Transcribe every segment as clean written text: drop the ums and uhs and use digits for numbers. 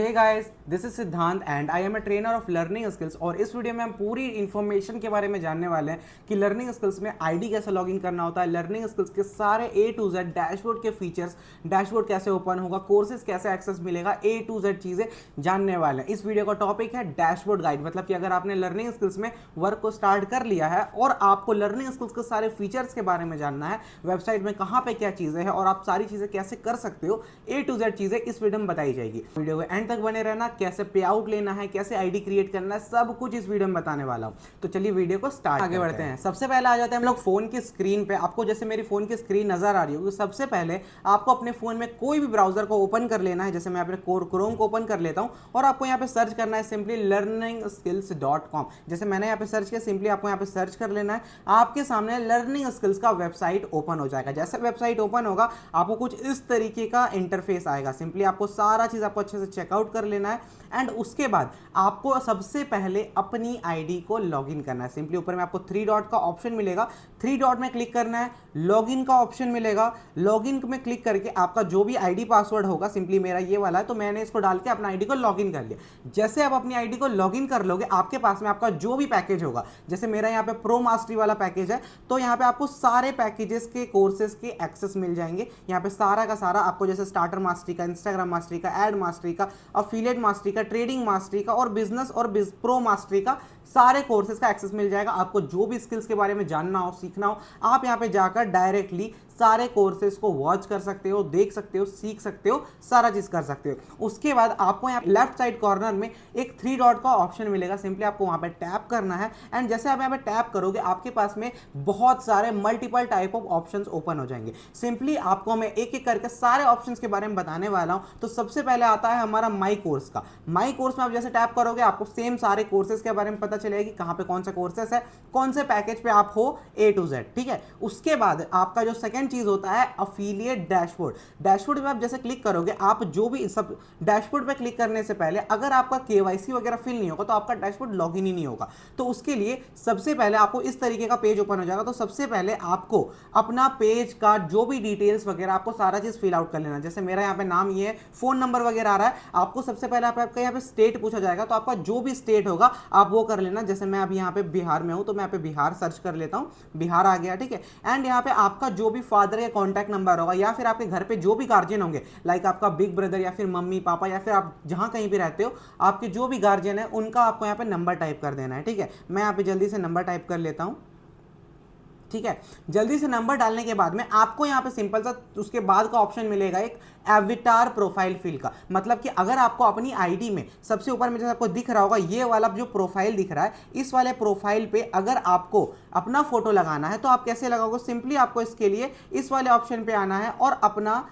Hey guys, this is सिद्धांत and I am a trainer of learning skills. और इस video में हम पूरी इन्फॉर्मेशन के बारे में जानने वाले हैं कि लर्निंग स्किल्स में आईडी कैसे लॉगिन करना होता है, लर्निंग स्किल्स के सारे ए टू जेड डैशबोर्ड के फीचर्स, डैशबोर्ड कैसे ओपन होगा, कोर्सेज कैसे एक्सेस मिलेगा, ए टू जेड चीज़ें जानने वाले हैं। इस वीडियो का टॉपिक है डैशबोर्ड गाइड। मतलब कि अगर आपने लर्निंग स्किल्स में वर्क को स्टार्ट कर लिया है और आपको लर्निंग स्किल्स के सारे फीचर्स के बारे में जानना है, वेबसाइट में कहाँ पे क्या चीज़ें हैं और आप सारी चीज़ें कैसे कर सकते हो, ए टू जेड चीज़ें इस वीडियो में बताई जाएगी। वीडियो को एंड तक बने रहना। कैसे पे आउट लेना है, कैसे आईडी क्रिएट करना है, सब कुछ इस वीडियो में बताने वाला हूं। तो चलिए वीडियो को स्टार्ट आगे बढ़ते हैं। सबसे पहले आ जाते हैं हम लोग फोन की स्क्रीन पे। आपको जैसे मेरी फोन की स्क्रीन नजर आ रही होगी, सबसे पहले आपको अपने फोन में कोई भी ब्राउजर को ओपन कर लेना है। जैसे मैं अपने क्रोम को ओपन कर लेता हूं और आपको यहाँ पे सर्च करना है सिंपली learningskills.com। जैसे मैंने यहाँ पे सर्च किया, सिंपली आपको यहाँ पे सर्च कर लेना है। आपके सामने लर्निंग स्किल्स का वेबसाइट ओपन हो जाएगा। जैसे वेबसाइट ओपन होगा आपको कुछ इस तरीके का इंटरफेस आएगा। सिंपली आपको सारा चीज आपको अच्छे से चेकआउट कर लेना है एंड उसके बाद आपको सबसे पहले अपनी आईडी को लॉगिन करना है। सिंपली ऊपर में आपको थ्री डॉट का ऑप्शन मिलेगा, थ्री डॉट में क्लिक करना है, लॉगिन का ऑप्शन मिलेगा। लॉगिन में क्लिक करके आपका जो भी आईडी पासवर्ड होगा, सिंपली मेरा ये वाला है तो मैंने इसको डाल के अपना आईडी को लॉगिन कर लिया। जैसे आप अपनी आईडी को लॉगिन कर लोगे, आपके पास में आपका जो भी पैकेज होगा, जैसे मेरा यहाँ पे प्रो मास्टरी वाला पैकेज है तो यहाँ पे आपको सारे पैकेजेस के कोर्सेज के एक्सेस मिल जाएंगे। यहाँ पे सारा का सारा आपको जैसे स्टार्टर मास्टरी का, इंस्टाग्राम मास्टरी का, एड मास्टरी का, अफिलिएट मास्टरी का, ट्रेडिंग मास्टरी का और बिजनेस और प्रो मास्टरी का सारे कोर्सेज का एक्सेस मिल जाएगा। आपको जो भी स्किल्स के बारे में जानना हो, सीखना हो, आप यहाँ पे जाकर डायरेक्टली सारे कोर्सेज को वॉच कर सकते हो, देख सकते हो, सीख सकते हो, सारा चीज कर सकते हो। उसके बाद आपको यहाँ लेफ्ट साइड कॉर्नर में एक थ्री डॉट का ऑप्शन मिलेगा। सिंपली आपको वहां पे टैप करना है एंड जैसे आप यहाँ पे टैप करोगे आपके पास में बहुत सारे multiple type of options open हो जाएंगे। सिंपली आपको मैं एक एक करके सारे ऑप्शंस के बारे में बताने वाला हूं। तो सबसे पहले आता है हमारा माई कोर्स का। माई कोर्स में आप जैसे टैप करोगे आपको सेम सारे कोर्सेज के बारे में पता चलेगा कि कहां पे कौन सा कोर्सेज है, कौन से पैकेज पे आप हो, ए टू जेड। ठीक है, उसके बाद आपका जो सेकंड चीज होता है अफिलिएट डैशबोर्ड। डैशबोर्ड में आप जैसे क्लिक करोगे, आप जो भी सब डैशबोर्ड पे क्लिक करने से पहले अगर आपका केवाईसी वगैरह फिल नहीं होगा तो आपका डैशबोर्ड लॉगिन ही नहीं होगा। तो उसके लिए सबसे पहले आपको इस तरीके का पेज ओपन हो जाएगा। तो सबसे पहले आपको अपना पेज का जो भी डिटेल्स वगैरह आपको सारा चीज फिल आउट कर लेना। जैसे मेरा यहाँ पे नाम ये है, फोन नंबर वगैरह आ रहा है, आपको सबसे पहले आपका यहाँ पे स्टेट पूछा जाएगा तो आपका जो भी स्टेट होगा आप वो कर लेना। जैसे मैं अभी यहाँ पे बिहार में हूँ तो मैं यहाँ पे बिहार सर्च कर लेता हूँ, बिहार आ गया। ठीक है, एंड यहाँ पे आपका जो भी फादर का कॉन्टैक्ट नंबर होगा या फिर आपके घर पे जो भी गार्जियन होंगे, लाइक आपका बिग ब्रदर या फिर मम्मी पापा या फिर आप जहां कहीं भी रहते हो, आपके जो भी गार्जियन है उनका आपको यहाँ पे नंबर टाइप कर देना है। ठीक है, मैं यहाँ पे जल्दी से नंबर टाइप कर लेता हूँ। ठीक है, जल्दी से नंबर डालने के बाद में आपको यहाँ पे सिंपल सा उसके बाद का ऑप्शन मिलेगा एक एविटार प्रोफाइल फिल का। मतलब कि अगर आपको अपनी आईडी में सबसे ऊपर में जैसे आपको दिख रहा होगा ये वाला जो प्रोफाइल दिख रहा है, इस वाले प्रोफाइल पे अगर आपको अपना फोटो लगाना है तो आप कैसे लगाओगे, सिंपली आपको इसके लिए इस वाले ऑप्शन पे आना है और अपना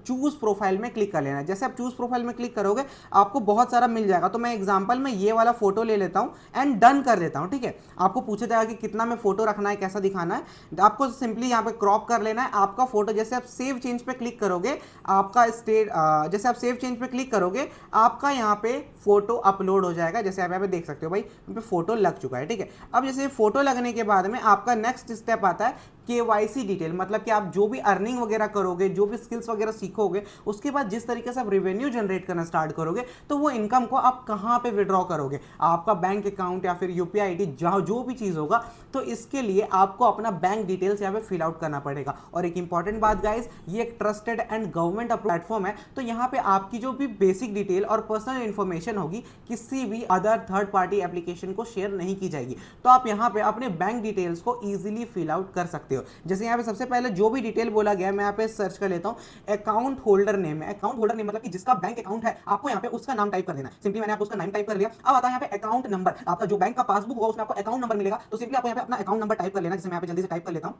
चूज प्रोफाइल में क्लिक कर लेना है। जैसे आप चूज प्रोफाइल में क्लिक करोगे आपको बहुत सारा मिल जाएगा। तो मैं एग्जांपल में ये वाला फोटो ले लेता हूं एंड डन कर देता हूं। ठीक है, आपको पूछा जाएगा कि कितना में फोटो रखना है, कैसा दिखाना है, आपको सिंपली यहाँ पे क्रॉप कर लेना है आपका फोटो। जैसे आप सेव चेंज पे क्लिक करोगे आपका स्टेट, जैसे आप सेव चेंज पे क्लिक करोगे आपका यहाँ पे फोटो अपलोड हो जाएगा। जैसे आप यहाँ पे देख सकते हो भाई यहाँ पे फोटो लग चुका है। ठीक है, अब जैसे फोटो लगने के बाद में आपका नेक्स्ट स्टेप आता है केवाईसी डिटेल। मतलब कि आप जो भी अर्निंग वगैरह करोगे, जो भी स्किल्स वगैरह सीखोगे, उसके बाद जिस तरीके से आप रेवेन्यू जनरेट करना स्टार्ट करोगे तो वो इनकम को आप कहां पे विड्रॉ करोगे, आपका बैंक अकाउंट या फिर यूपीआई आईडी, जहां जो भी चीज होगा, तो इसके लिए आपको अपना बैंक डिटेल्स यहाँ पे फिल आउट करना पड़ेगा। और एक इंपॉर्टेंट बात गाइस, ये एक ट्रस्टेड एंड गवर्नमेंट प्लेटफॉर्म है तो यहाँ पे आपकी जो भी बेसिक डिटेल और पर्सनल इंफॉर्मेशन होगी किसी भी अदर थर्ड पार्टी एप्लीकेशन को शेयर नहीं की जाएगी। तो आप यहाँ पे अपने बैंक डिटेल्स को इजीली फिल आउट कर सकते हो। जैसे यहाँ पे सबसे पहले जो भी डिटेल बोला गया मैं यहाँ पे सर्च कर लेता हूँ। अकाउंट होल्डर नेम है, अकाउंट होल्डर नेम मतलब कि जिसका बैंक अकाउंट है आपको यहाँ पे उसका नाम टाइप कर देना है। सिंपली मैंने आपको उसका नाम टाइप कर लिया। अब आता है यहाँ पे अकाउंट नंबर, आपका जो बैंक का पासबुक होगा उसमें आपको अकाउंट नंबर मिलेगा। तो सिंपली आपको यहाँ पे अपना अकाउंट नंबर टाइप कर लेना, जैसे मैं यहाँ पे जल्दी से टाइप कर लेता हूँ।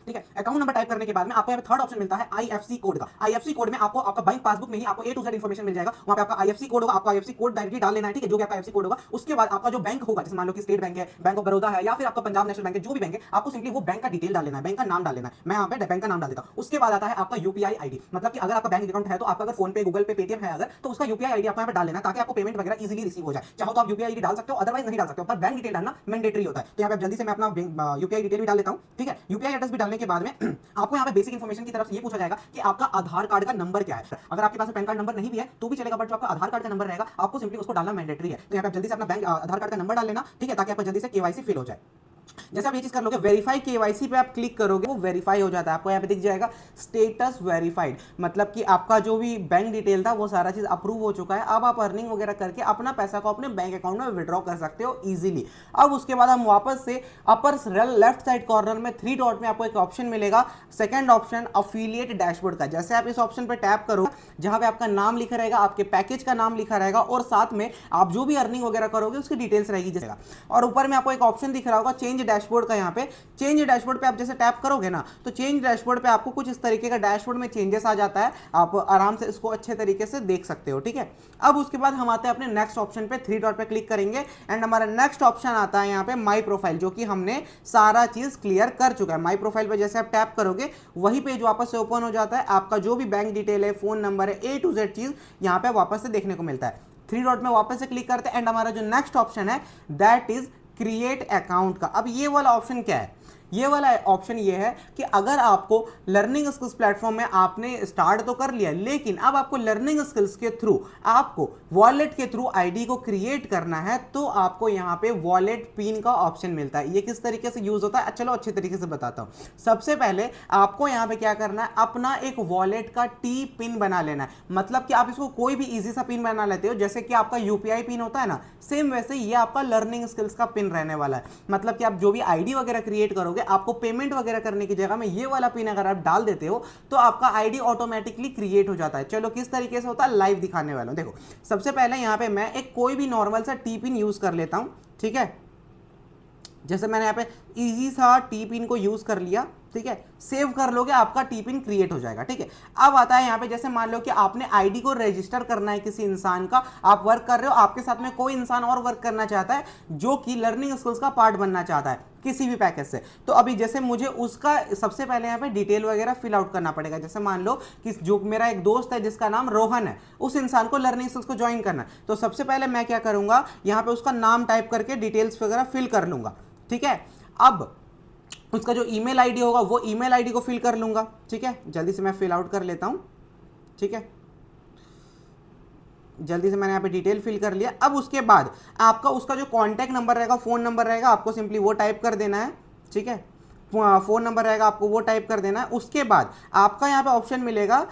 ठीक है, अकाउंट नंबर टाइप करने के बाद में आपको यहाँ पे थर्ड ऑप्शन मिलता है आईएफसी कोड का। आईएफसी कोड में आपको आपका बैंक पासबुक में ही आपको ए टू जेड इंफॉर्मेशन मिल जाएगा। वहां पे आपका आईएफसी कोड होगा, आपको आईएफसी कोड डायरेक्टली डाल लेना है। ठीक है, जो भी आपका आईएफसी कोड होगा उसके बाद आपका जो बैंक होगा, जैसे मान लो कि स्टेट बैंक है, बैंक ऑफ बड़ौदा है या फिर आपका पंजाब नेशनल बैंक है, जो भी बैंक है आपको सिंपली वो बैंक का डिटेल डाल लेना है, बैंक का नाम डाल लेना है। मैं यहाँ पे बैंक का नाम डाल देता हूँ। उसके बाद आता है आपका यूपीआई आईडी। मतलब कि अगर आपका बैंक अकाउंट है तो आपका अगर फोन पे, गूगल पे, पेटीएम है अगर, तो उसका यूपीआई आईडी आपको यहाँ पे डाल लेना ताकि आपको पेमेंट वगैरह इजीली रिसीव हो जाए। चाहो तो आप यूपीआई आईडी डाल सकते हो, अदरवाइज नहीं डाल सकते हो, पर बैंक डिटेल डालना मैंडेटरी होता है। तो यहाँ पे जल्दी से मैं अपना यूपीआई डिटेल भी डाल लेता हूँ। ठीक है, यूपीआई एड्रेस भी डालने के बाद में आपको यहाँ पे बेसिक इन्फॉर्मेशन की तरफ से ये पूछा जाएगा कि आपका आधार कार्ड का नंबर क्या है। अगर आपके पास पैन कार्ड नंबर नहीं भी है तो भी चलेगा, बट जो आपका आधार कार्ड का नंबर रहेगा आपको सिंपली उसको डालना मैंडेटरी है। तो यहाँ पे आप जल्दी से अपना बैंक आधार कार्ड का नंबर डाल लेना, ठीक है, ताकि आपका जल्दी से केवाईसी फिल हो जाए। जैसे आप ये चीज कर लोगे, वेरीफाई केवाईसी पे आप क्लिक करोगे, वो वेरीफाई हो जाता है। आपको यहाँ पे दिख जाएगा स्टेटस वेरीफाइड, मतलब कि आपका जो भी बैंक डिटेल था वो सारा चीज अप्रूव हो चुका है। अब आप अर्निंग वगैरह करके अपना पैसा को अपने बैंक अकाउंट में विड्रॉ कर सकते हो इजीली। अब उसके बाद हम वापस से अपर लेफ्ट साइड कॉर्नर में 3 डॉट में आपको एक ऑप्शन मिलेगा, सेकंड ऑप्शन अफिलिएट डैशबोर्ड का। जैसे आप इस ऑप्शन पर टैप करो, जहां पे आपका नाम लिखा रहेगा, आपके पैकेज का नाम लिखा रहेगा और साथ में आप जो भी अर्निंग वगैरह करोगे उसकी डिटेल्स रहेगी जैसे। और ऊपर में आपको एक ऑप्शन दिख रहा होगा चेंज डैशबोर्ड का। यहाँ पे चेंज डैशबोर्ड पे आप जैसे टैप करोगे ना, तो चेंज डैशबोर्ड पे आपको कुछ इस तरीके का डैशबोर्ड में चेंजेस आ जाता है। आप आराम से इसको अच्छे तरीके से देख सकते हो, ठीक है। अब उसके बाद हम आते हैं अपने नेक्स्ट ऑप्शन पे, 3 डॉट पे क्लिक करेंगे एंड हमारा नेक्स्ट ऑप्शन आता है यहाँ पे माई प्रोफाइल, जो कि हमने सारा चीज क्लियर कर चुका है। माई प्रोफाइल पे जैसे आप टैप करोगे वही पेज वापस से ओपन हो जाता है। आपका जो भी बैंक डिटेल है, फोन नंबर है, A to Z चीज यहाँ पे वापस से देखने को मिलता है। 3 डॉट में वापस से क्लिक करते हैं एंड हमारा जो नेक्स्ट ऑप्शन है दैट इज क्रिएट अकाउंट का। अब ये वाला ऑप्शन क्या है? ये वाला ऑप्शन ये है कि अगर आपको लर्निंग स्किल्स प्लेटफॉर्म में आपने स्टार्ट तो कर लिया, लेकिन अब आपको लर्निंग स्किल्स के थ्रू आपको वॉलेट के थ्रू आईडी को क्रिएट करना है, तो आपको यहाँ पे वॉलेट पिन का ऑप्शन मिलता है। ये किस तरीके से यूज होता है, चलो अच्छे तरीके से बताता हूँ। सबसे पहले आपको यहाँ पे क्या करना है, अपना एक वॉलेट का टी पिन बना लेना है। मतलब कि आप इसको कोई भी इजी सा पिन बना लेते हो, जैसे कि आपका यूपीआई पिन होता है ना, सेम वैसे ये आपका लर्निंग स्किल्स का पिन रहने वाला है। मतलब कि आप जो भी आईडी वगैरह क्रिएट करोगे, आपको पेमेंट वगैरह करने की जगह में ये वाला पिन अगर आप डाल देते हो तो आपका आईडी ऑटोमेटिकली क्रिएट हो जाता है। चलो किस तरीके से होता है लाइव दिखाने वाला हूं। देखो सबसे पहले यहां पे मैं एक कोई भी नॉर्मल सा टी पिन यूज कर लेता हूं, ठीक है। जैसे मैंने यहाँ पे इजी सा टी पिन को यूज कर लिया, ठीक है, सेव कर लोगे आपका टी पिन क्रिएट हो जाएगा, ठीक है। अब आता है यहाँ पे जैसे मान लो कि आपने आईडी को रजिस्टर करना है किसी इंसान का, आप वर्क कर रहे हो, आपके साथ में कोई इंसान और वर्क करना चाहता है जो कि लर्निंग स्किल्स का पार्ट बनना चाहता है किसी भी पैकेज से। तो अभी जैसे मुझे उसका सबसे पहले यहाँ पे डिटेल वगैरह फिल आउट करना पड़ेगा। जैसे मान लो कि जो मेरा एक दोस्त है जिसका नाम रोहन है, उस इंसान को लर्निंग स्किल्स को ज्वाइन करना है, तो सबसे पहले मैं क्या करूंगा, यहाँ पे उसका नाम टाइप करके डिटेल्स वगैरह फिल कर लूंगा, ठीक है। अब उसका जो ईमेल आईडी होगा वो ईमेल आईडी को फिल कर लूंगा, ठीक है। जल्दी से मैं फिल आउट कर लेता हूं, ठीक है। जल्दी से मैंने यहाँ पे डिटेल फिल कर लिया। अब उसके बाद आपका उसका जो कॉन्टैक्ट नंबर रहेगा, फोन नंबर रहेगा, आपको सिंपली वो टाइप कर देना है, ठीक है। फोन नंबर रहेगा आपको वो टाइप कर देना है। उसके बाद आपका यहाँ पे ऑप्शन मिलेगा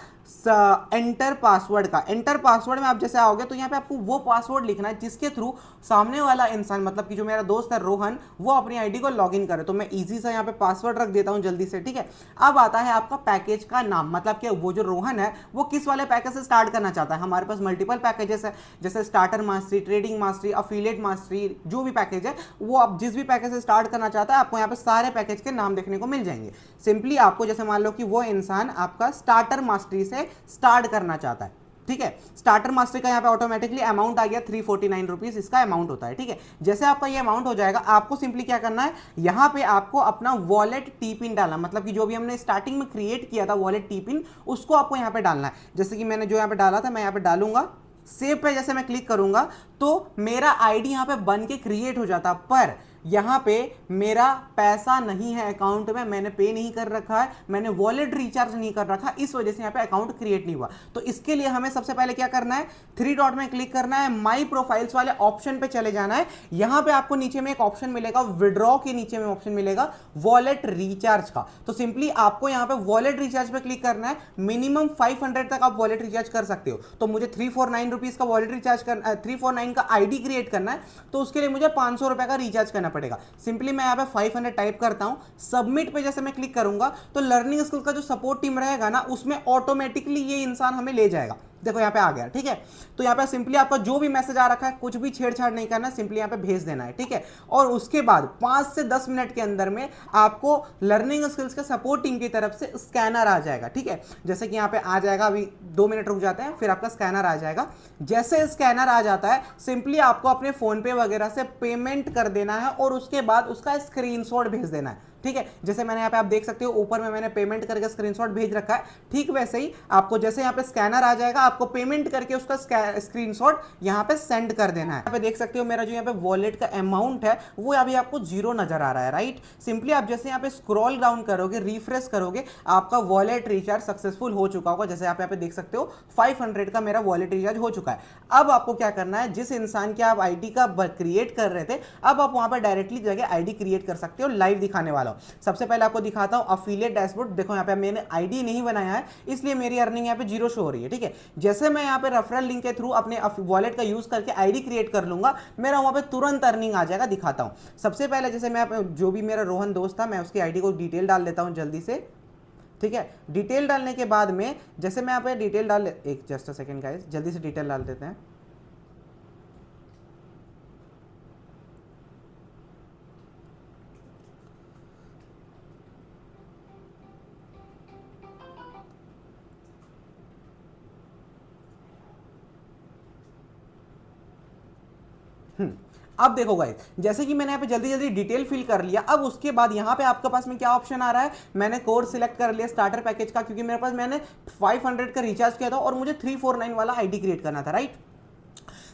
एंटर पासवर्ड का। एंटर पासवर्ड में आप जैसे आओगे तो यहाँ पे आपको वो पासवर्ड लिखना है जिसके थ्रू सामने वाला इंसान, मतलब कि जो मेरा दोस्त है रोहन, वो अपनी आईडी को लॉगिन करे। तो मैं इजी सा यहाँ पे पासवर्ड रख देता हूँ जल्दी से, ठीक है। अब आता है आपका पैकेज का नाम, मतलब कि वो जो रोहन है वो किस वाले पैकेज से स्टार्ट करना चाहता है। हमारे पास मल्टीपल पैकेजेस है, जैसे starter mastery, trading mastery, affiliate mastery, जो भी पैकेज है वो आप जिस भी पैकेज से स्टार्ट करना चाहता है, आपको यहाँ पे सारे पैकेज के नाम देखने को मिल जाएंगे। सिंपली आपको जैसे मान लो कि वो इंसान आपका स्टार्टर मास्टरी से स्टार्ट करना चाहता है, ठीक है। स्टार्टर मास्टरी का यहाँ पे ऑटोमेटिकली अमाउंट आ गया 349 रुपीज इसका अमाउंट होता है, ठीक है। जैसे आपका ये अमाउंट हो जाएगा, आपको सिंपली क्या करना है, यहाँ पे आपको अपना वॉलेट टी पिन डालना, मतलब कि जो भी हमने स्टार्टिंग में क्रिएट किया था वॉलेट टी पिन, उसको आपको यहाँ पे डालना है। जैसे कि मैंने जो यहाँ पे डाला था मैं यहाँ पे डालूंगा, सेव पे जैसे मैं क्लिक करूंगा तो मेरा आईडी यहाँ पे बन के क्रिएट हो जाता, पर यहाँ पे मेरा पैसा नहीं है अकाउंट में, मैंने पे नहीं कर रखा है, मैंने वॉलेट रिचार्ज नहीं कर रखा, इस वजह से यहाँ पे अकाउंट क्रिएट नहीं हुआ। तो इसके लिए हमें सबसे पहले क्या करना है, 3 डॉट में क्लिक करना है, माई प्रोफाइल्स वाले ऑप्शन पे चले जाना है। यहाँ पे आपको नीचे में एक ऑप्शन मिलेगा, विड्रॉ के नीचे में ऑप्शन मिलेगा वॉलेट रिचार्ज का। तो सिंपली आपको यहाँ पे वॉलेट रिचार्ज पे क्लिक करना है। मिनिमम 500 तक आप वॉलेट रिचार्ज कर सकते हो। तो मुझे 349 रुपीज का वॉलेट रिचार्ज करना, 349 का आईडी क्रिएट करना है, तो उसके लिए मुझे 500 रुपए का रिचार्ज करना पड़ेगा। सिंपली मैं यहाँ पे 500 टाइप करता हूं, सबमिट पे जैसे मैं क्लिक करूंगा तो लर्निंग स्किल्स का जो सपोर्ट टीम रहेगा ना, उसमें ऑटोमेटिकली ये इंसान हमें ले जाएगा। देखो यहाँ पे आ गया, ठीक है। तो यहाँ पे सिंपली आपका जो भी मैसेज आ रखा है कुछ भी छेड़छाड़ नहीं करना है, सिंपली यहाँ पे भेज देना है, ठीक है। और उसके बाद 5 से 10 मिनट के अंदर में आपको लर्निंग स्किल्स के सपोर्ट टीम की तरफ से स्कैनर आ जाएगा, ठीक है। जैसे कि यहाँ पे आ जाएगा, अभी 2 मिनट रुक जाते हैं, फिर आपका स्कैनर आ जाएगा। जैसे स्कैनर आ जाता है सिंपली आपको अपने फोन पे वगैरह से पेमेंट कर देना है और उसके बाद उसका स्क्रीनशॉट भेज देना है, ठीक है, जैसे मैंने यहाँ पे आप देख सकते हो ऊपर में मैंने पेमेंट करके स्क्रीनशॉट भेज रखा है, ठीक वैसे ही आपको जैसे यहाँ पे स्कैनर आ जाएगा, आपको पेमेंट करके उसका स्क्रीनशॉट यहाँ पे सेंड कर देना है। यहाँ पे देख सकते हो मेरा जो यहाँ पे वॉलेट का अमाउंट है वो अभी आपको जीरो नजर आ रहा है, राइट। सिंपली आप जैसे यहाँ पे स्क्रॉल डाउन करोगे, रिफ्रेश करोगे, आपका वॉलेट रिचार्ज सक्सेसफुल हो चुका होगा। जैसे आप यहाँ पे देख सकते हो 500 का मेरा वॉलेट रिचार्ज हो चुका है। अब आपको क्या करना है, जिस इंसान की आप आईडी का क्रिएट कर रहे थे, अब आप वहां पर डायरेक्टली जगह आईडी क्रिएट कर सकते हो। लाइव दिखाने वाला हूं। सबसे पहले आपको दिखाता हूं अफिलिएट डैशबोर्ड। देखो यहाँ पे मैंने आईडी नहीं बनाया है, इसलिए मेरी अर्निंग यहाँ पे जीरो शो हो रही है, ठीक है। जैसे मैं यहाँ पे रेफरल लिंक के थ्रू अपने वॉलेट का यूज करके आईडी क्रिएट कर लूंगा, मेरा वहां पे तुरंत अर्निंग आ जाएगा। दिखाता हूं। सबसे पहले जैसे मैं जो भी मेरा रोहन दोस्त था, मैं उसकी आईडी को डिटेल डाल देता हूं जल्दी से, ठीक है। डिटेल डालने के बाद में जैसे मैं यहाँ पे डिटेल डाल, एक जस्ट अ सेकंड गाइस, जल्दी से डिटेल डाल देते हैं। अब देखो गाइस, जैसे कि मैंने यहाँ पे जल्दी जल्दी डिटेल फिल कर लिया, अब उसके बाद यहाँ पे आपके पास में क्या ऑप्शन आ रहा है, मैंने कोर्स सिलेक्ट कर लिया स्टार्टर पैकेज का, क्योंकि मेरे पास मैंने 500 का रिचार्ज किया था और मुझे 349 वाला आईडी क्रिएट करना था, राइट।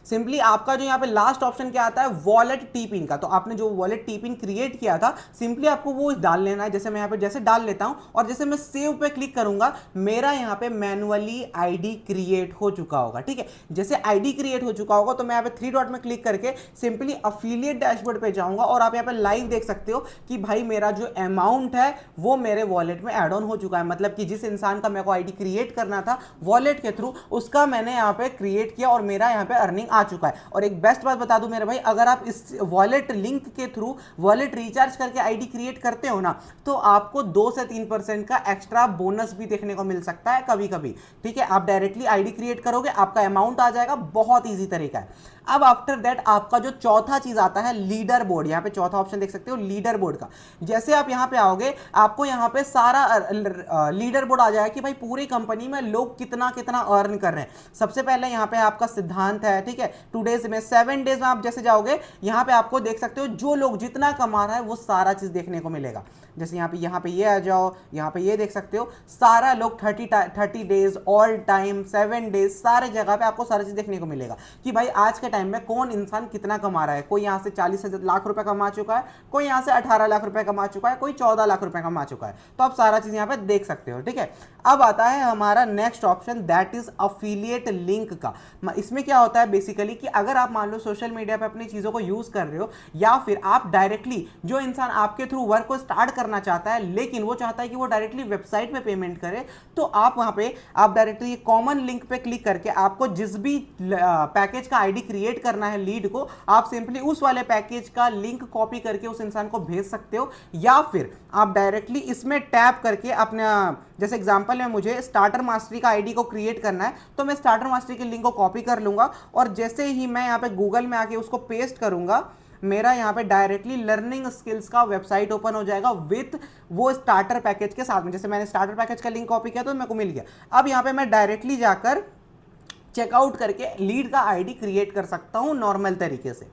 सिंपली आपका जो यहाँ पे लास्ट ऑप्शन क्या आता है, वॉलेट टी पिन का। तो आपने जो वॉलेट टी पिन क्रिएट किया था, सिंपली आपको वो डाल लेना है। जैसे मैं यहाँ पे जैसे डाल लेता हूं और जैसे मैं सेव पे क्लिक करूंगा, मेरा यहाँ पे मैनुअली आईडी क्रिएट हो चुका होगा, ठीक है। जैसे आईडी क्रिएट हो चुका होगा तो मैं यहाँ पे 3 डॉट में क्लिक करके सिंपली अफिलिएट डैशबोर्ड पे जाऊंगा और आप यहाँ पे लाइव देख सकते हो कि भाई मेरा जो अमाउंट है वो मेरे वॉलेट में एड ऑन हो चुका है। मतलब कि जिस इंसान का मेरे को आईडी क्रिएट करना था वॉलेट के थ्रू, उसका मैंने यहाँ पे क्रिएट किया और मेरा यहाँ पे अर्निंग आ चुका है। और एक बेस्ट बात बता दूं मेरे भाई, अगर आप इस वॉलेट लिंक के थ्रू वॉलेट रिचार्ज करके आईडी क्रिएट करते हो ना, तो आपको 2 से 3% का एक्स्ट्रा बोनस भी देखने को मिल सकता है कभी कभी, ठीक है। आप डायरेक्टली आईडी क्रिएट करोगे, आपका अमाउंट आ जाएगा, बहुत ईजी तरीका है। अब आफ्टर दैट आपका जो चौथा चीज आता है लीडर बोर्ड, यहां पे चौथा ऑप्शन देख सकते हो लीडर बोर्ड का। जैसे आप यहां पे आओगे, आपको यहां पे सारा लीडर बोर्ड आ जाएगा कि भाई पूरी कंपनी में लोग कितना कितना अर्न कर रहे हैं। सबसे पहले यहां पे आपका सिद्धांत है, ठीक है। 2 डेज में 7 डेज में आप जैसे जाओगे, यहां पे आपको देख सकते हो जो लोग जितना कमा रहा है वो सारा चीज देखने को मिलेगा। जैसे यहाँ पे ये आ जाओ, यहाँ पे ये देख सकते हो सारा लोग 30 डेज, ऑल टाइम, 7 डेज, सारे जगह पे आपको सारी चीज देखने को मिलेगा कि भाई आज के टाइम में कौन इंसान कितना कमा रहा है। कोई यहाँ से 40 लाख रुपए कमा चुका है, कोई यहाँ से 18 लाख रुपए कमा चुका है, कोई 14 लाख रुपए कमा चुका है। तो आप सारा चीज यहाँ पे देख सकते हो, ठीक है। अब आता है हमारा next option, that is affiliate link का। इसमें क्या होता है बेसिकली कि अगर आप मान लो सोशल मीडिया पे अपनी चीजों को यूज कर रहे हो, या फिर आप डायरेक्टली जो इंसान आपके थ्रू वर्क को स्टार्ट करना चाहता है लेकिन वो चाहता है कि वो डायरेक्टली वेबसाइट में पेमेंट करे, तो आप वहां पे आप डायरेक्टली कॉमन लिंक पे क्लिक करके आपको जिस भी पैकेज का आईडी क्रिएट करना है लीड को, आप सिंपली उस वाले पैकेज का लिंक कॉपी करके उस इंसान को भेज सकते हो। या फिर आप डायरेक्टली इसमें टैप करके अपना, जैसे एग्जांपल में मुझे स्टार्टर मास्टरी का आईडी को क्रिएट करना है, तो मैं स्टार्टर मास्टरी के लिंक को कॉपी कर लूंगा और जैसे ही मैं यहाँ पे गूगल में आके उसको पेस्ट करूंगा, मेरा यहाँ पे डायरेक्टली लर्निंग स्किल्स का वेबसाइट ओपन हो जाएगा विथ वो स्टार्टर पैकेज के साथ में। जैसे मैंने स्टार्टर पैकेज का लिंक कॉपी किया तो मेरे को मिल गया। अब यहाँ पे मैं डायरेक्टली जाकर चेकआउट करके लीड का आईडी क्रिएट कर सकता हूँ नॉर्मल तरीके से,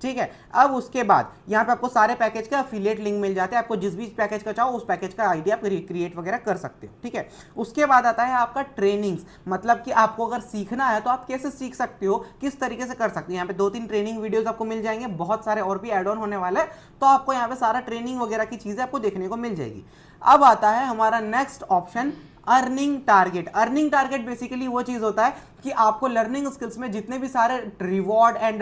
ठीक है। अब उसके बाद यहाँ पे आपको सारे पैकेज का अफिलिएट लिंक मिल जाते हैं, आपको जिस भी पैकेज का चाहो उस पैकेज का आईडी आप क्रिएट वगैरह कर सकते हो, ठीक है। उसके बाद आता है आपका ट्रेनिंग्स, मतलब कि आपको अगर सीखना है तो आप कैसे सीख सकते हो, किस तरीके से कर सकते हो। यहाँ पे 2-3 ट्रेनिंग वीडियोस आपको मिल जाएंगे, बहुत सारे और भी एड ऑन होने वाले हैं, तो आपको यहाँ पे सारा ट्रेनिंग वगैरह की चीजें आपको देखने को मिल जाएगी। अब आता है हमारा next option, earning target. Earning target basically वो चीज होता है कि आपको लर्निंग स्किल्स में जितने भी सारे reward and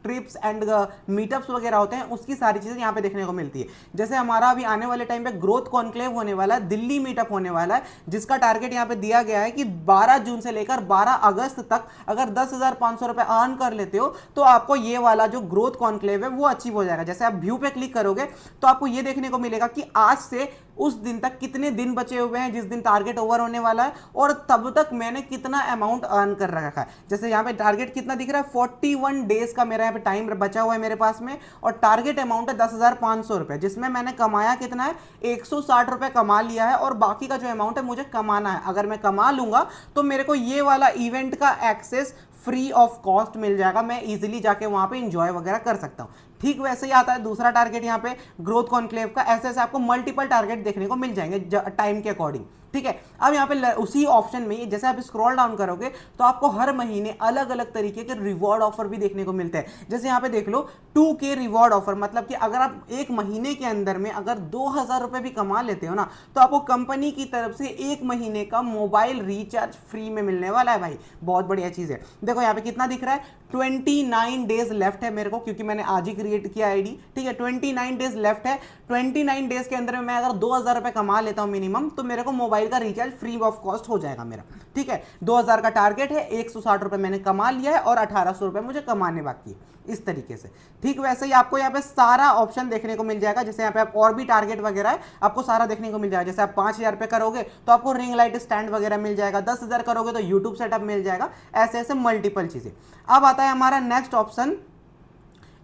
trips and meetups वगैरह होते हैं उसकी सारी चीजें यहाँ पे देखने को मिलती है। जैसे हमारा अभी आने वाले टाइम पे ग्रोथ कॉन्क्लेव होने वाला है, दिल्ली मीटअप होने वाला है, जिसका टारगेट यहाँ पे दिया गया है कि 12 जून से लेकर 12 अगस्त तक अगर 10,500 रुपए अर्न कर लेते हो तो आपको ये वाला जो ग्रोथ कॉन्क्लेव है वो अचीव हो जाएगा। जैसे आप व्यू पे क्लिक करोगे तो आपको ये देखने को मिलेगा कि आज से उस दिन तक कितने दिन बचे हुए हैं जिस दिन टारगेट ओवर होने वाला है, और तब तक मैंने कितना अमाउंट अर्न कर रखा है। जैसे यहाँ पे टारगेट कितना दिख रहा है, 41 डेज का मेरा यहाँ पे टाइम बचा हुआ है मेरे पास में, और टारगेट अमाउंट है 10,500 रुपए, जिसमें मैंने कमाया कितना है, 160 रुपए कमा लिया है, और बाकी का जो अमाउंट है मुझे कमाना है। अगर मैं कमा लूंगा तो मेरे को ये वाला इवेंट का एक्सेस फ्री ऑफ कॉस्ट मिल जाएगा, मैं इजीली जाके वहां पे एंजॉय वगैरह कर सकता हूं। ठीक वैसे ही आता है दूसरा टारगेट यहाँ पे ग्रोथ कॉन्क्लेव का। ऐसे ऐसे आपको मल्टीपल टारगेट देखने को मिल जाएंगे टाइम के अकॉर्डिंग। ठीक है, अब यहाँ पे उसी ऑप्शन में जैसे आप स्क्रॉल डाउन करोगे तो आपको हर महीने अलग अलग तरीके के रिवॉर्ड ऑफर भी देखने को मिलते हैं। जैसे यहाँ पे देख लो 2K रिवॉर्ड ऑफर, मतलब कि अगर आप एक महीने के अंदर में अगर 2,000 रुपए भी कमा लेते हो ना, तो आपको कंपनी की तरफ से एक महीने का मोबाइल रिचार्ज फ्री में मिलने वाला है भाई। बहुत बढ़िया चीज है। देखो यहाँ पे कितना दिख रहा है, 29 डेज लेफ्ट है मेरे को, क्योंकि मैंने आज ही क्रिएट किया आईडी। ठीक है, 29 डेज लेफ्ट है। 29 डेज के अंदर में मैं अगर 2,000 रुपए कमा लेता हूं मिनिमम, तो मेरे को मोबाइल का रिचार्ज फ्री ऑफ कॉस्ट हो जाएगा मेरा। ठीक है, 2,000 का टारगेट है, 160 रुपए मैंने कमा लिया है और 1,800 रुपए मुझे कमाने बाकी है, इस तरीके से। ठीक वैसे ही आपको यहाँ पे सारा ऑप्शन देखने को मिल जाएगा। जैसे यहाँ पे आप और भी टारगेट वगैरह है आपको सारा देखने को मिल जाएगा। जैसे आप 5,000 रुपए करोगे तो आपको रिंग लाइट स्टैंड वगैरह मिल जाएगा, 10,000 करोगे तो यूट्यूब सेटअप मिल जाएगा, ऐसे ऐसे मल्टीपल चीजें। अब आता है हमारा नेक्स्ट ऑप्शन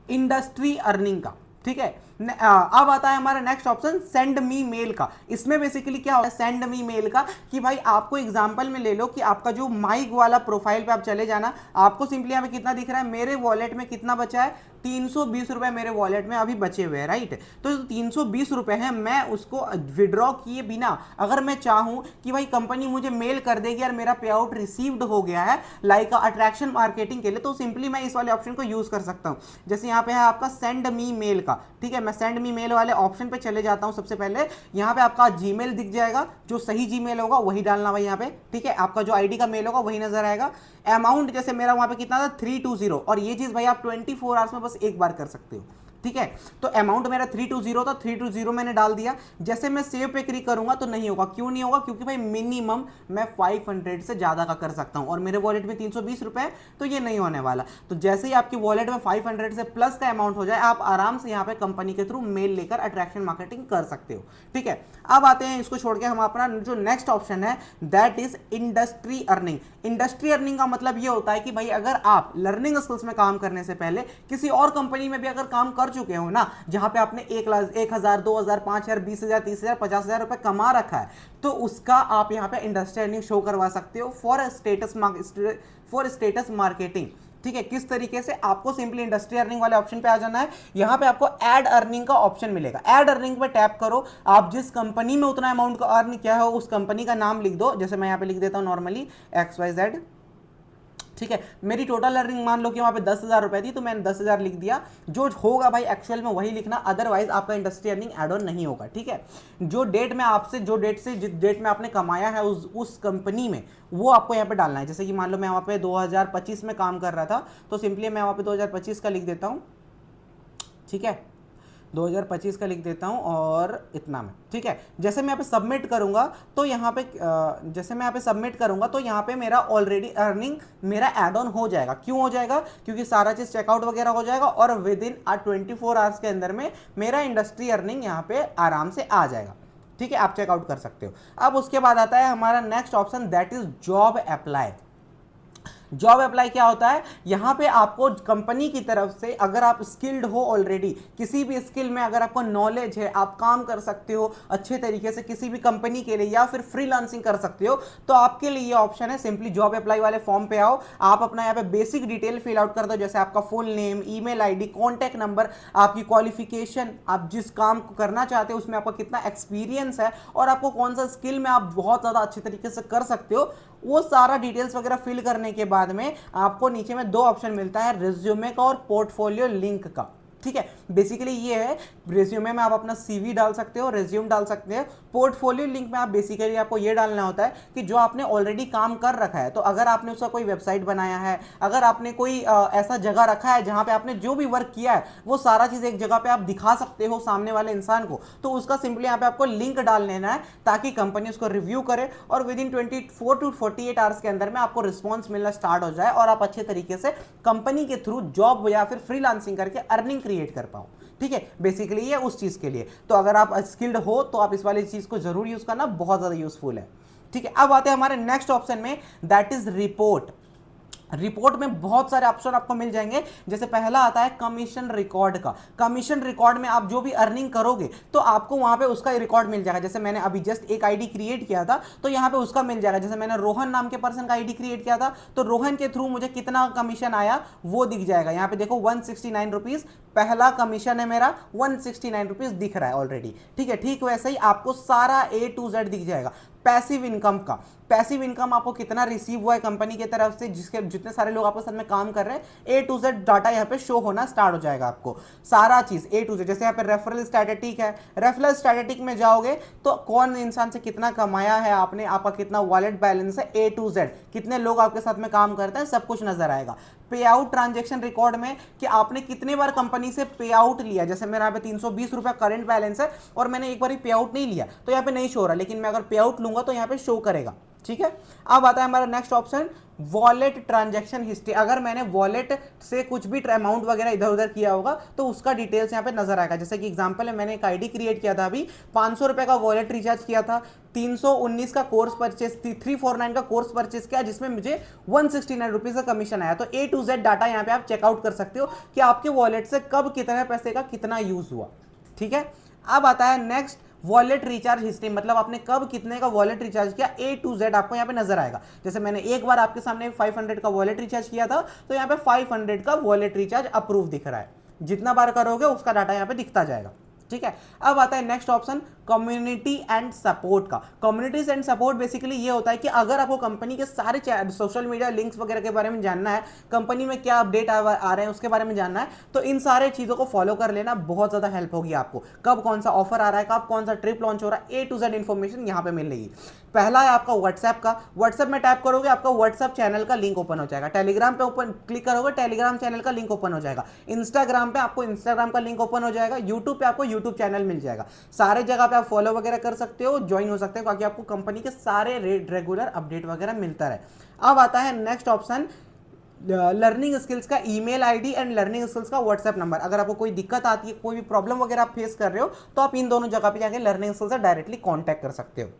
इंडस्ट्री अर्निंग का। ठीक है, अब आता है हमारा next option send me mail का। इसमें बेसिकली क्या होता है सेंड मी मेल का, कि भाई आपको एग्जांपल में ले लो कि आपका जो माइक वाला प्रोफाइल पे आप चले जाना, आपको सिंपली यहाँ पे कितना दिख रहा है, मेरे वॉलेट में कितना बचा है, 320 रुपए मेरे वॉलेट में अभी बचे हुए हैं, राइट। तो 320 रुपए हैं, मैं उसको विड्रॉ किए बिना अगर मैं चाहूं कि भाई कंपनी मुझे मेल कर देगी यार मेरा पे आउट रिसीव्ड हो गया है, लाइक अट्रैक्शन मार्केटिंग के लिए, तो सिंपली मैं इस वाले ऑप्शन को यूज कर सकता हूं। जैसे यहाँ पे है आपका सेंड मी मेल का। ठीक है, मैं सेंड मी मेल वाले ऑप्शन पे चले जाता हूं। सबसे पहले यहाँ पे आपका जीमेल दिख जाएगा, जो सही जीमेल होगा वही डालना भाई यहाँ पे। ठीक है, आपका जो आईडी का मेल होगा वही नजर आएगा। अमाउंट जैसे मेरा वहां पे कितना था 320, और ये चीज भाई आप 24 आवर्स में बस एक बार कर सकते हो। ठीक है, तो अमाउंट मेरा 320 था, 320 मैंने डाल दिया। जैसे मैं सेव पे क्लिक करूंगा तो नहीं होगा, क्यों नहीं होगा, क्योंकि भाई मिनिमम मैं 500 से ज्यादा का कर सकता हूं, और मेरे वॉलेट में 320 रुपए है, तो ये नहीं होने वाला। तो जैसे ही आपकी वॉलेट में 500 से प्लस का अमाउंट हो जाए, आप आराम से यहाँ पे कंपनी के थ्रू मेल लेकर अट्रैक्शन मार्केटिंग कर सकते हो। ठीक है, अब आते हैं इसको छोड़ के हम अपना जो नेक्स्ट ऑप्शन है that is industry earning. Industry earning का मतलब ये होता है कि भाई अगर आप लर्निंग स्किल्स में काम करने से पहले किसी और कंपनी में भी अगर काम कर चुके हो ना, जहां पे आपने 1,000, 2,000, 5,000, 20,000, 30,000, 50,000 रुपए कमा रखा है, तो उसका आप यहां पे इंडस्ट्री अर्निंग शो करवा सकते हो फॉर स्टेटस मार्केटिंग। ठीक है, किस तरीके से, आपको सिंपली इंडस्ट्री अर्निंग वाले ऑप्शन पे आ जाना है। यहां पे आपको ऐड अर्निंग का ऑप्शन मिलेगा। ऐड अर्निंग पे टैप करो, आप जिस कंपनी में उतना अमाउंट का अर्न किया हो उस कंपनी का नाम लिख दो। जैसे मैं यहां पे लिख देता हूं नॉर्मली XYZ। ठीक है, मेरी टोटल अर्निंग मान लो कि वहां पे 10,000 रुपए थी, तो मैंने 10,000 लिख दिया। जो होगा भाई एक्चुअल में वही लिखना, अदरवाइज आपका इंडस्ट्री अर्निंग एड ऑन नहीं होगा। ठीक है, जो डेट से जिस डेट में आपने कमाया है उस कंपनी में, वो आपको यहाँ पे डालना है। जैसे कि मान लो मैं वहां पे 2025 में काम कर रहा था, तो सिंपली मैं वहां पे 2025 का लिख देता हूं। ठीक है, 2025 का लिख देता हूं और इतना में। ठीक है, जैसे मैं यहाँ पे सबमिट करूंगा तो यहाँ पे मेरा ऑलरेडी अर्निंग मेरा एड ऑन हो जाएगा। क्यों हो जाएगा, क्योंकि सारा चीज चेकआउट वगैरह हो जाएगा, और विद इन 24 आवर्स के अंदर में मेरा इंडस्ट्री अर्निंग यहाँ पे आराम से आ जाएगा। ठीक है, आप चेकआउट कर सकते हो। अब उसके बाद आता है हमारा next option that is job apply. Job apply क्या होता है, यहां पे आपको कंपनी की तरफ से अगर आप स्किल्ड हो ऑलरेडी, किसी भी स्किल में अगर आपको नॉलेज है, आप काम कर सकते हो अच्छे तरीके से किसी भी कंपनी के लिए, या फिर फ्रीलांसिंग कर सकते हो, तो आपके लिए ये ऑप्शन है। सिंपली जॉब अप्लाई वाले फॉर्म पे आओ, आप अपना यहाँ पे बेसिक डिटेल फिल आउट कर दो, जैसे आपका full name, email ID, contact number, आपकी क्वालिफिकेशन, आप जिस काम को करना चाहते हो उसमें आपका कितना एक्सपीरियंस है, और आपको कौन सा स्किल में आप बहुत ज्यादा अच्छे तरीके से कर सकते हो, वो सारा डिटेल्स वगैरह फिल करने के बाद में आपको नीचे में 2 ऑप्शन मिलता है, रिज्यूमे का और पोर्टफोलियो लिंक का। ठीक है, बेसिकली ये है, रिज्यूमे में आप अपना सीवी डाल सकते हो, रिज्यूम डाल सकते हैं। पोर्टफोलियो लिंक में आप बेसिकली आपको ये डालना होता है कि जो आपने ऑलरेडी काम कर रखा है, तो अगर आपने उसका कोई वेबसाइट बनाया है, अगर आपने कोई ऐसा जगह रखा है जहां पे आपने जो भी वर्क किया है वो सारा चीज एक जगह पे आप दिखा सकते हो सामने वाले इंसान को, तो उसका सिंपली यहाँ पे आपको लिंक डाल लेना है, ताकि कंपनी उसको रिव्यू करे और विद इन 24 to 48 आवर्स के अंदर में आपको रिस्पॉन्स मिलना स्टार्ट हो जाए, और आप अच्छे तरीके से कंपनी के थ्रू जॉब या फिर फ्रीलांसिंग करके अर्निंग क्रिएट कर पाओ। ठीक है, बेसिकली ये उस चीज के लिए, तो अगर आप स्किल्ड हो तो आप इस वाली चीज को जरूर यूज करना, बहुत ज्यादा यूजफुल है। ठीक है, अब आते हैं हमारे नेक्स्ट ऑप्शन में दैट इज रिपोर्ट। रिपोर्ट में बहुत सारे ऑप्शन आपको मिल जाएंगे। जैसे पहला आता है कमीशन रिकॉर्ड का। कमीशन रिकॉर्ड में आप जो भी अर्निंग करोगे तो आपको वहां पे उसका रिकॉर्ड मिल जाएगा। जैसे मैंने अभी जस्ट एक आईडी क्रिएट किया था तो यहां पे उसका मिल जाएगा। जैसे मैंने रोहन नाम के पर्सन का आईडी क्रिएट किया था तो रोहन के थ्रू मुझे कितना कमीशन आया वो दिख जाएगा। यहां पे देखो 169 रुपीज पहला कमीशन है मेरा, 169 रुपीज दिख रहा है ऑलरेडी। ठीक है, ठीक वैसे ही आपको सारा A to Z दिख जाएगा। पैसिव इनकम का, पैसिव इनकम आपको कितना रिसीव हुआ है कंपनी की तरफ से, जिसके जितने सारे लोग आपके साथ में काम कर रहे हैं, A to Z डाटा यहाँ पे शो होना स्टार्ट हो जाएगा आपको सारा चीज A to Z। जैसे यहाँ पे रेफरल स्टैटिस्टिक है, रेफरल स्टैटिस्टिक में जाओगे तो कौन इंसान से कितना कमाया है आपने, आपका कितना वॉलेट बैलेंस है, A to Z कितने लोग आपके साथ में काम करते हैं, सब कुछ नजर आएगा। पे आउट ट्रांजेक्शन रिकॉर्ड में कि आपने कितने बार कंपनी से पे आउट लिया। जैसे मेरा यहाँ पे 320 रुपया करंट बैलेंस है और मैंने एक बार ही पे आउट नहीं लिया तो यहाँ पे नहीं शो हो रहा, लेकिन मैं अगर पे आउट लूंगा तो यहाँ पे शो करेगा। ठीक है, अब आता है हमारा next option wallet transaction history. अगर मैंने वॉलेट से कुछ भी अमाउंट वगैरह इधर उधर किया होगा तो उसका डिटेल्स यहाँ पे नजर आएगा। जैसे कि एग्जांपल है, मैंने एक आईडी क्रिएट किया था अभी, 500 रुपए का वॉलेट रिचार्ज किया था, 319 का कोर्स परचेस, 349 का कोर्स परचेस किया जिसमें मुझे 169 रुपीज का कमीशन आया। तो A to Z डाटा यहाँ पे आप चेकआउट कर सकते हो कि आपके वॉलेट से कब कितने पैसे का कितना यूज हुआ। ठीक है, अब आता है नेक्स्ट वॉलेट रिचार्ज हिस्ट्री, मतलब आपने कब कितने का वॉलेट रिचार्ज किया, A to Z आपको यहाँ पे नजर आएगा। जैसे मैंने एक बार आपके सामने 500 का वॉलेट रिचार्ज किया था तो यहाँ पे 500 का वॉलेट रिचार्ज अप्रूव दिख रहा है। जितना बार करोगे उसका डाटा यहाँ पे दिखता जाएगा। ठीक है, अब आता है next option community and support का। कम्युनिटीज एंड सपोर्ट बेसिकली ये होता है कि अगर आपको कंपनी के सारे सोशल मीडिया लिंक्स वगैरह के बारे में जानना है, कंपनी में क्या अपडेट आ रहे हैं उसके बारे में जानना है, तो इन सारे चीजों को फॉलो कर लेना, बहुत ज्यादा हेल्प होगी आपको। कब कौन सा ऑफर आ रहा है, कब कौन सा ट्रिप लॉन्च हो रहा है, A to Z इंफॉर्मेशन यहाँ पे मिलेगी। पहला है आपका व्हाट्सएप का। व्हाट्सएप में टैप करोगे आपका व्हाट्सएप चैनल का लिंक ओपन हो जाएगा। टेलीग्राम पे ओपन क्लिक करोगे टेलीग्राम चैनल का लिंक ओपन हो जाएगा। इंस्टाग्राम पे आपको इंस्टाग्राम का लिंक ओपन हो जाएगा। यूट्यूब पे आपको यूट्यूब चैनल मिल जाएगा। सारे जगह पे आप फॉलो वगैरह कर सकते हो, ज्वाइन हो सकते हो, ताकि आपको कंपनी के सारे रेगुलर अपडेट वगैरह मिलता रहे। अब आता है नेक्स्ट ऑप्शन लर्निंग स्किल्स का email ID and learning skills का व्हाट्सएप नंबर। अगर आपको कोई दिक्कत आती है, कोई भी प्रॉब्लम वगैरह आप फेस कर रहे हो तो आप इन दोनों जगह पे जाके लर्निंग स्किल्स से डायरेक्टली कांटेक्ट कर सकते हो।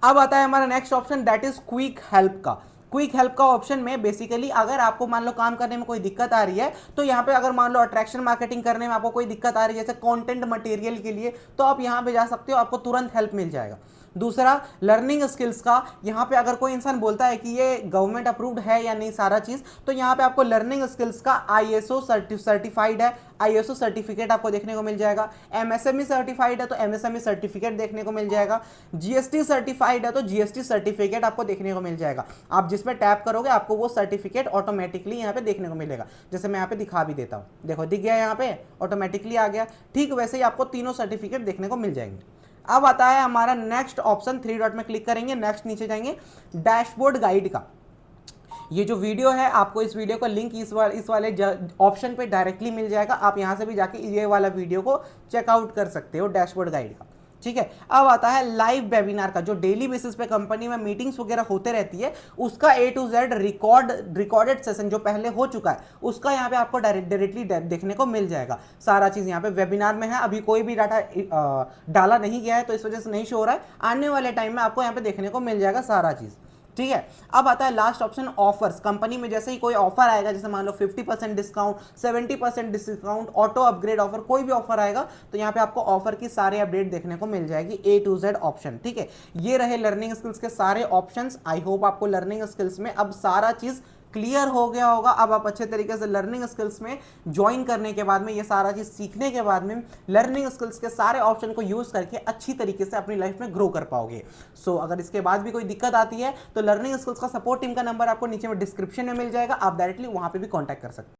अब आता है हमारा next option that is quick help का। क्विक हेल्प का ऑप्शन में बेसिकली अगर आपको मान लो काम करने में कोई दिक्कत आ रही है तो यहाँ पे अगर मान लो अट्रैक्शन मार्केटिंग करने में आपको कोई दिक्कत आ रही है, जैसे कंटेंट मटेरियल के लिए, तो आप यहाँ पे जा सकते हो, आपको तुरंत हेल्प मिल जाएगा। दूसरा लर्निंग स्किल्स का, यहाँ पे अगर कोई इंसान बोलता है कि ये गवर्नमेंट अप्रूव्ड है या नहीं सारा चीज, तो यहाँ पे आपको लर्निंग स्किल्स का ISO सर्टिफाइड है, ISO सर्टिफिकेट आपको देखने को मिल जाएगा। MSME सर्टिफाइड है तो MSME सर्टिफिकेट देखने को मिल जाएगा। GST सर्टिफाइड है तो GST सर्टिफिकेट आपको देखने को मिल जाएगा। आप जिसमें टैप करोगे आपको वो सर्टिफिकेट ऑटोमेटिकली यहाँ पे देखने को मिलेगा। जैसे मैं यहाँ पे दिखा भी देता हूँ, देखो दिख गया, यहाँ पे ऑटोमेटिकली आ गया। ठीक वैसे ही आपको तीनों सर्टिफिकेट देखने को मिल जाएंगे। अब आता है हमारा नेक्स्ट ऑप्शन, 3 डॉट में क्लिक करेंगे, नेक्स्ट नीचे जाएंगे, डैशबोर्ड गाइड का। ये जो वीडियो है आपको इस वीडियो का लिंक इस वाले ऑप्शन पे डायरेक्टली मिल जाएगा। आप यहां से भी जाके ये वाला वीडियो को चेकआउट कर सकते हो, डैशबोर्ड गाइड का। ठीक है, अब आता है लाइव वेबिनार का, जो डेली बेसिस पे कंपनी में मीटिंग्स वगैरह होते रहती है, उसका A to Z recorded session जो पहले हो चुका है उसका यहाँ पे आपको डायरेक्टली देखने को मिल जाएगा। सारा चीज यहाँ पे वेबिनार में है, अभी कोई भी डाटा डाला नहीं गया है तो इस वजह से नहीं शो हो रहा है। आने वाले टाइम में आपको यहाँ पे देखने को मिल जाएगा सारा चीज। ठीक है, अब आता है लास्ट ऑप्शन ऑफर्स। कंपनी में जैसे ही कोई ऑफर आएगा, जैसे मान लो 50% discount, 70% discount, auto upgrade offer, कोई भी ऑफर आएगा तो यहाँ पे आपको ऑफर की सारे अपडेट देखने को मिल जाएगी, A to Z ऑप्शन। ठीक है, ये रहे लर्निंग स्किल्स के सारे ऑप्शंस। आई होप आपको लर्निंग स्किल्स में अब सारा चीज क्लियर हो गया होगा। अब आप अच्छे तरीके से लर्निंग स्किल्स में ज्वाइन करने के बाद में, ये सारा चीज सीखने के बाद में, लर्निंग स्किल्स के सारे ऑप्शन को यूज करके अच्छी तरीके से अपनी लाइफ में ग्रो कर पाओगे। सो अगर इसके बाद भी कोई दिक्कत आती है तो लर्निंग स्किल्स का सपोर्ट टीम का नंबर आपको नीचे में डिस्क्रिप्शन में मिल जाएगा, आप डायरेक्टली वहां पे भी कॉन्टैक्ट कर सकते हैं।